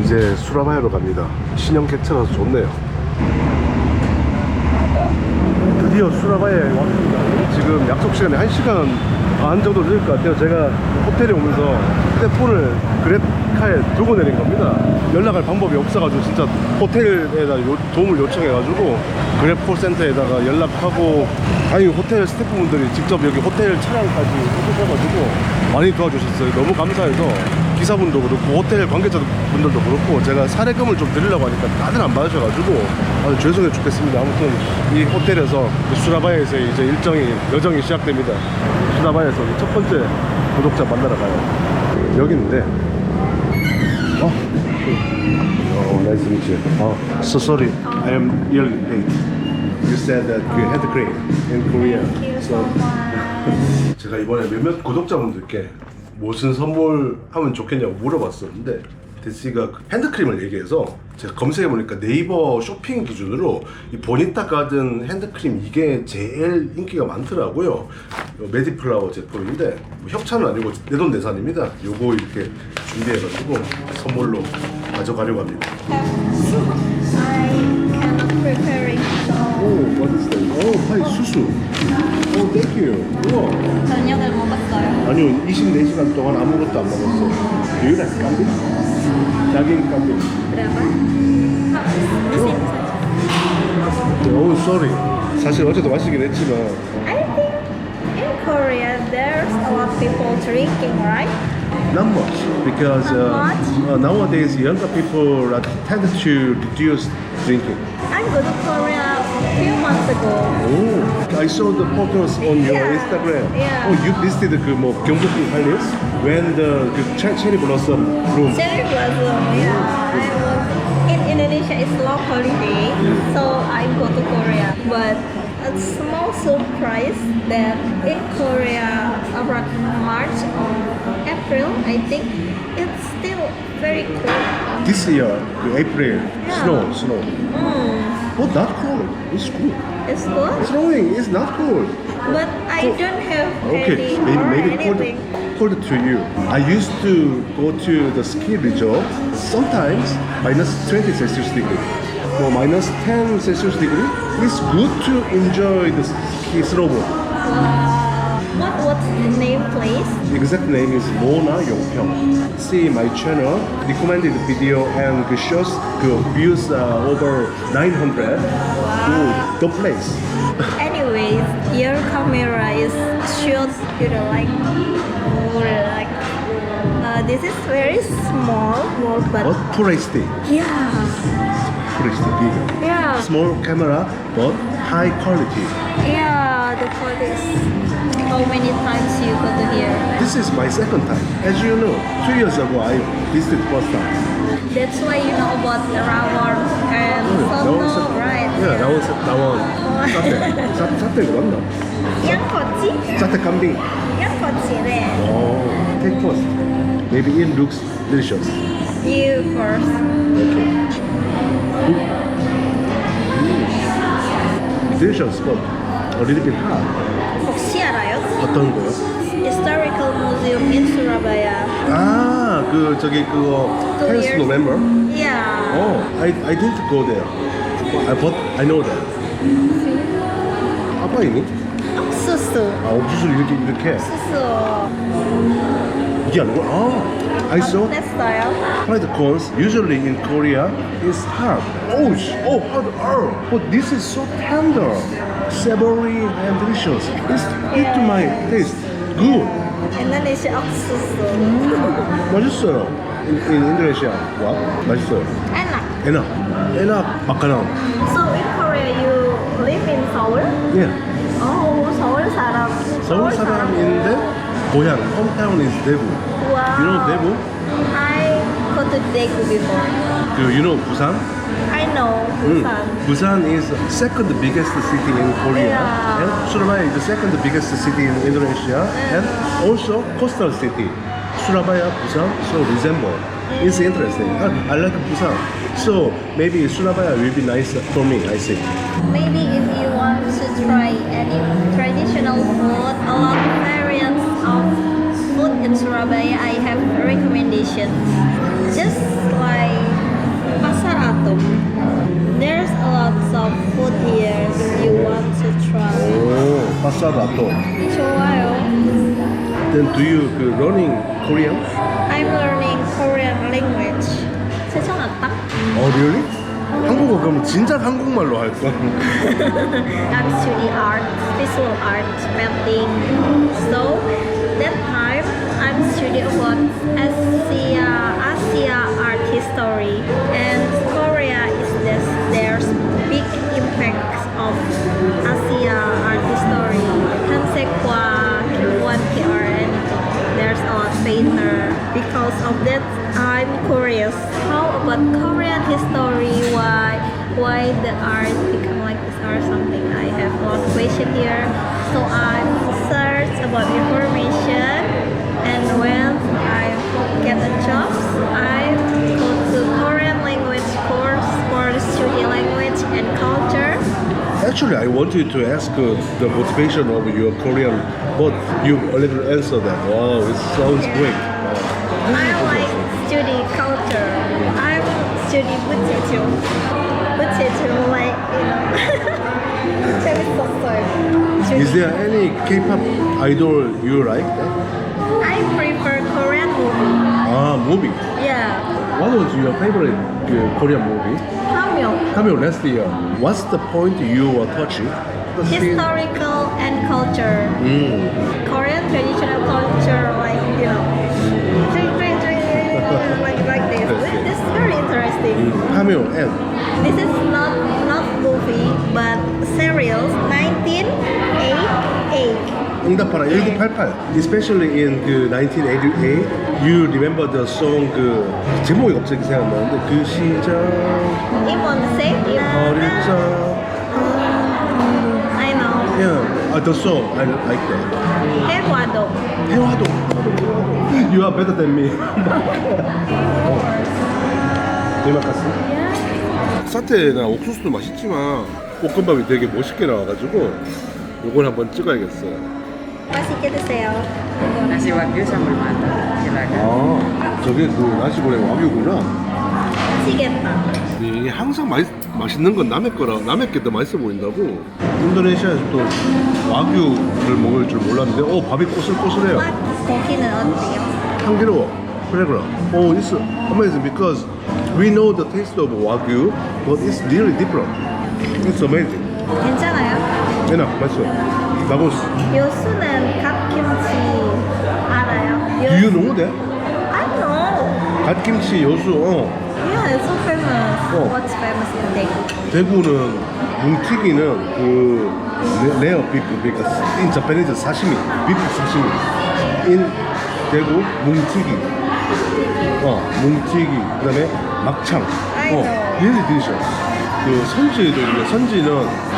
이제 수라바야로 갑니다. 신형 객차라서 좋네요. 드디어 수라바야에 왔습니다. 지금 약속 시간에 1시간 반 정도 늦을 것 같아요. 제가 호텔에 오면서 휴대폰을 그랩카에 두고 내린 겁니다. 연락할 방법이 없어가지고 진짜 호텔에다 도움을 요청해가지고 그랩 콜센터에다가 연락하고, 다행히 호텔 스태프분들이 직접 여기 호텔 차량까지 해주셔가지고 많이 도와주셨어요. 너무 감사해서 기사분도 그렇고 호텔 관계자분들도 그렇고 제가 사례금을 좀 드리려고 하니까 다들 안 받으셔가지고 아주 죄송해 죽겠습니다. 아무튼 이 호텔에서 수라바야에서 이제 여정이 시작됩니다. 수라바야에서 첫 번째 구독자 만나러 가요. 여기 있는데 nice to meet you. So sorry, I am really late. You said that you had a crane in Korea. So 제가 이번에 몇몇 구독자분들께 무슨 선물하면 좋겠냐고 물어봤었는데 데스가 핸드크림을 얘기해서 제가 검색해보니까 네이버 쇼핑 기준으로 이 보니타 가든 핸드크림 이게 제일 인기가 많더라고요. 메디플라워 제품인데 뭐 협찬은 아니고 내돈내산입니다. 요거 이렇게 준비해가지고 선물로 가져가려고 합니다. I cannot prepare it. 오, what is that? 파이 수수. 오, thank you. 우와. 저녁을 먹었어요. 아니요, 24시간 동안 아무것도 안 먹었어. Do you like 깐빙? 자긴 깐빙. Berapa? Oh, sorry. 사실 어제도 마시긴 했지만 I think in Korea there's a lot of people drinking, right? not much because Not much? Nowadays younger people tend to reduce drinking. I go to Korea a few months ago. Oh, I saw the photos on your Yeah. Instagram. Yeah. Oh, you visited 그 경복궁 palace when the cherry blossom bloom. Cherry blossom, yeah. I was in Indonesia. It's long holiday, so I go to Korea. But a small surprise that in Korea around March or April, I think it's still very cold. This year, April, Yeah. snow. Mm, Oh, not cold. It's cool. it's cold, Snowing is not cold. but I don't have Okay, any or maybe anything. cold to you. I used to go to the ski resort. Sometimes minus 20 Celsius degree or minus 10 Celsius degree. It's good to enjoy the ski snowboard. What's the name, place? The exact name is Mona Yongpyeong. See my channel, recommended video and the shows the views over 900. Wow. The place. Anyways, your camera is shot, like this is very small, but But touristy. yeah, Big. yeah, Small camera, but high quality. yeah. The quality is. How many times you go to here? This is my second time. As you know, 2 years ago I visited first time. That's why you know about the rawon and soto, right? Yeah, that was satay. Satay 맞나? 양꼬치? Satay kambing. 양꼬치래. Oh, take first. Maybe it looks delicious. You first. Okay. Delicious, but a little bit hard. 혹시 알아요? 어떤 거요? Historical Museum in Surabaya. 아, 그거 10th November. Yeah. Oh, I didn't go there. But I know that. 아빠이니? 옥수수. 아, 옥수수를 이렇게. 옥수수. 이게 아니고? I saw 어땠어요? fried corns usually in Korea is hard. Hard. But this is so tender, savory and delicious. It's to my taste. Good. 인도네시아 옥수수. 맛있어요. In Indonesia, what? 맛있어요. 에낙. 에낙 makanan. So in Korea you live in Seoul? Yeah. Oh, 서울 사람. 서울 사람인데 고향, hometown is Daegu. Wow. You know Daegu? I go to Daegu before. You know Busan? I know Busan. Busan is the second biggest city in Korea, Yeah. and Surabaya is the second biggest city in Indonesia, and also coastal city. Surabaya, Busan, so resemble. It's interesting. I like Busan, so maybe Surabaya will be nice for me. I think. Maybe if you want to try any traditional food, a lot of variants of food in Surabaya, I have a recommendation. Just like sad at all. 좋아요. Then do you learning Korean? I'm learning Korean language. 세상 왔다. Oh really? 한국어 그럼 진짜 한국말로 할 거야? I'm studying art, visual art, painting. So that time I'm studying about Asia art history, and Korea is there's big impact of Asia art history. Hansekwa, Kim Kr, and there's a lot of painter. Because of that, I'm curious. How about Korean history? Why the art become like this or something? I have a lot of question here. So I search about information, and when I get a job, I go to Korean language course for study language and culture. Actually, I wanted to ask the motivation of your Korean, but you already answered that. Wow, it sounds great. I like study culture. I study Bucheju. Bucheju, like, 재밌었어요. Is there any K-pop idol you like? I prefer Korean movie. Ah, movie. Yeah. What was your favorite Korean movie? Hamyo. Coming last year. What's the point you were touching? Historical and culture. Mm. Korean traditional culture, like, like this. This is very interesting. Cameo and This is not movie, but serials. 1988. 응답하라 1988. Especially in 1988, you remember the song 제목이 갑자기 생각나는데 그 시절 Imonse. 어릴 적 I know. Yeah, the song I like that. 해화도. 해화도. You are better than me. 대마카스. 사태나 옥수수도 맛있지만 볶음밥이 되게 멋있게 나와가지고 이걸 한번 찍어야겠어요. 맛있게 드세요. Nasi wagyu sambal mata, silakan. 아, 저게 나시고랭 와규구나. 맛있겠다. 이게 항상 맛있는 건 남의 게 더 맛있어 보인다고. 인도네시아에서 또 와규를 먹을 줄 몰랐는데, 밥이 꼬슬꼬슬해요. 맛 고기는 어때요? 향기로워. 그래. It's amazing because we know the taste of wagyu, but it's really different. It's amazing. 괜찮아요? 얘나 맛있어. 나고스. 요수는 갓김치 알아요? Do you know that? I know. 갓김치 요수. Yeah, it's so famous. What's famous in Daegu? 대구는 뭉튀기는 레어 비프 그러니까 in Japanese 사시미, 비프 사시미. in 대구 뭉튀기. 뭉튀기. 그다음에 막창. I know. really delicious. 선지에도 있는데 선지는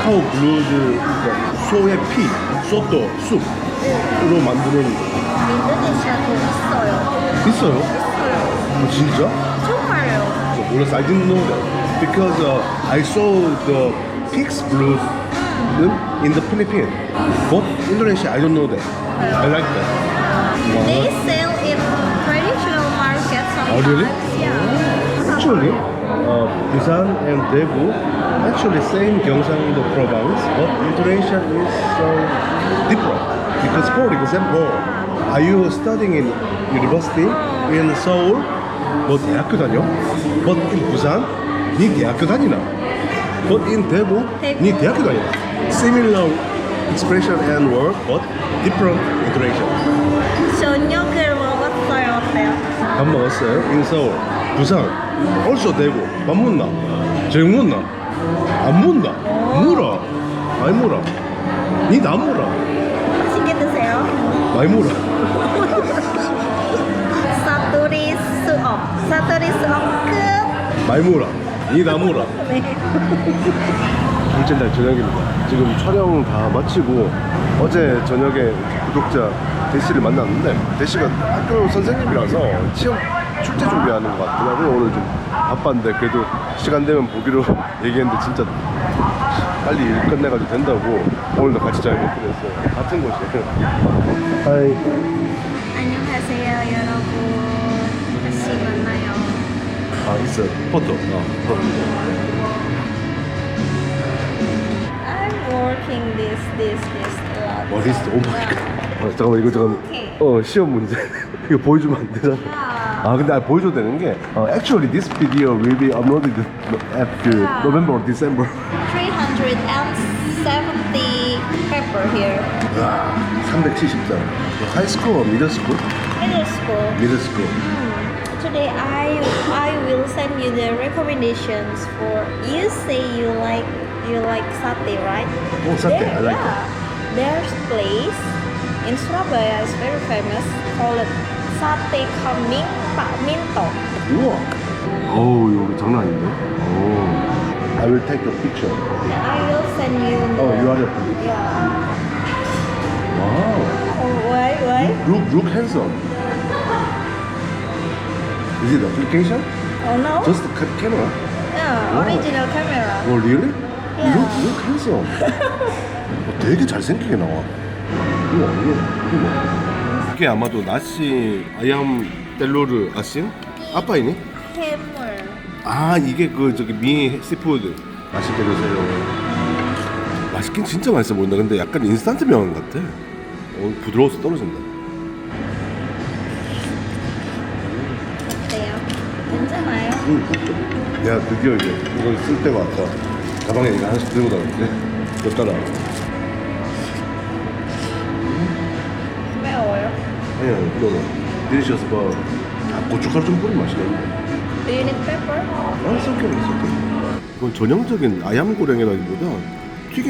카우 블루즈 그러니까 소의 피, 소또, 쑥으로 만드는 인도네시아도 있어요. 있어요? 있어요. 진짜? 정말요. 몰랐어. I didn't know that because I saw the pig's blood in the Philippines, but Indonesia I don't know that. I like that. They sell in traditional markets sometimes. Oh, really? Yeah. Actually, Busan and Daegu actually same Gyeongsang province, but Indonesia is different. Because for example, are you studying in university in Seoul? 너 대학교 다녀? But in Busan, 네 대학교 다니나? But in Daegu, 네 대학교 다니나? Similar expression and word, but different intonation. 저녁을 먹었어요. 어때요? 밥 먹었어요? In Seoul, 부산, also Daegu. 밥 묻나? 저녁 묻나? 안 묻나? 물어. 많이 물어. 니 나 물어. 맛있게 드세요. 많이 물어. 사투리 수업 끝. 많이 물어. 니 나 물어. 네. 둘째 날 저녁입니다. 지금 촬영 다 마치고 어제 저녁에 구독자 대시를 만났는데 대시가 학교 선생님이라서 시험 출제 준비하는 것 같더라고요. 오늘 좀 바빴는데 그래도 시간 되면 보기로 얘기했는데 진짜 빨리 일 끝내가지고 된다고 오늘도 같이 잘 먹기로 했어요. 같은 곳이에요. 하이. 안녕하세요, 여러분. 다시 만나요. 있어요. 포토. I'm working this a lot. What is the, oh my god. 잠깐만 이거 잠깐 시험 문제 이거 보여주면 안 되잖아. 아 근데 보여줘도 되는 게 actually this video will be uploaded after November or December. 370 paper here. 370장. High school or middle school? Middle school. Middle school. Today I will send you the recommendations for. You say you like satay, right? Oh, satay, I like yeah. There's place in Surabaya is very famous called Sate Kambing Pak Minto. 우와. 어우 이거 장난 아닌데? 오. I will take a picture. I will send you. Oh, you are the. Yeah. Wow. Oh, why? Look handsome. Is it application? Oh no. Just the camera? Yeah, original camera. Oh really? Yeah. Look handsome. 되게 잘생기게 나와. 이거. 이게 아마도 나시 아얌 델로르 아신? 아빠이니? 해물. 아 이게 그 저기 미 씨푸드. 맛있게 드세요. 맛있긴 진짜 맛있어 보인다. 근데 약간 인스턴트 면 같아. 부드러워서 떨어진다. 어때요? 괜찮아요? 내가 드디어 이제 이걸 쓸 때가 왔다. 가방에 이거 하나씩 들고 다니는데 몇 달아. 매워요? 아니야, 너는 디리셔스 바 고춧가루 좀 뿌리면 맛있겠네. Do you need pepper? 섞여. 이건 전형적인 아얌고랭이라기보다 튀긴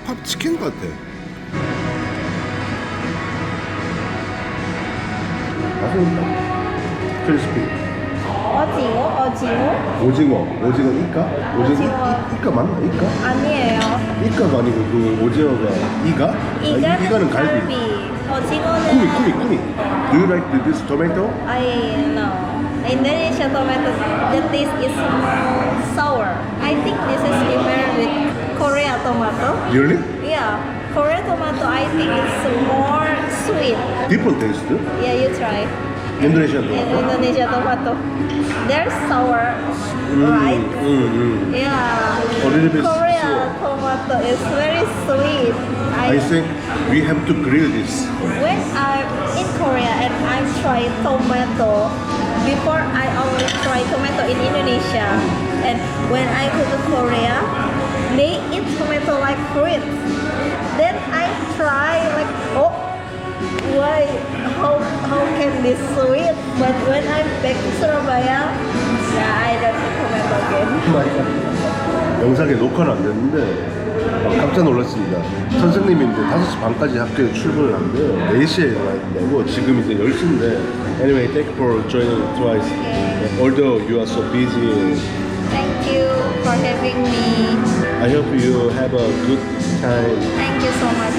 팝 치킨 같아. 맛있다. 크리스피. 오징어? 오징어 이까? 오징어 이까 맞나? 이까? 아니에요. 이까가 아니고 그 오징어가 이가? 이가는 갈비. 오징어는 꾸미. Do you like this tomato? I know. Indonesia tomato, the taste is sour. I think this is different with Korea tomato. Really? Yeah, Korea tomato I think it's more sweet. Different taste? Yeah, you try. Indonesian In tomato? Indonesia tomato, there's sour, right? Yeah. A little bit Korea sour. tomato is very sweet. I think we have to grill this. When I'm in Korea and I try tomato, before I always try tomato in Indonesia, and when I go to Korea, they eat tomato like fruit. Then I try like, oh, why? How can this sweet? But when I'm back to Surabaya, yeah, I don't eat tomato again. 영상에 녹화는 안 됐는데 깜짝 놀랐습니다. 선생님인데 5시 반까지 학교에 출근을 한대요. 4시에 내고 지금 이제 10시인데 Anyway, thank you for joining twice. Although you are so busy, Thank you for having me. I hope you have a good time. Thank you so much.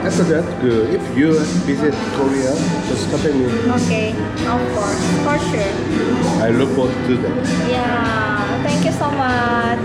After that, if you visit Korea, just contact me. Okay, of course, for sure. I look forward to that. Yeah, thank you so much.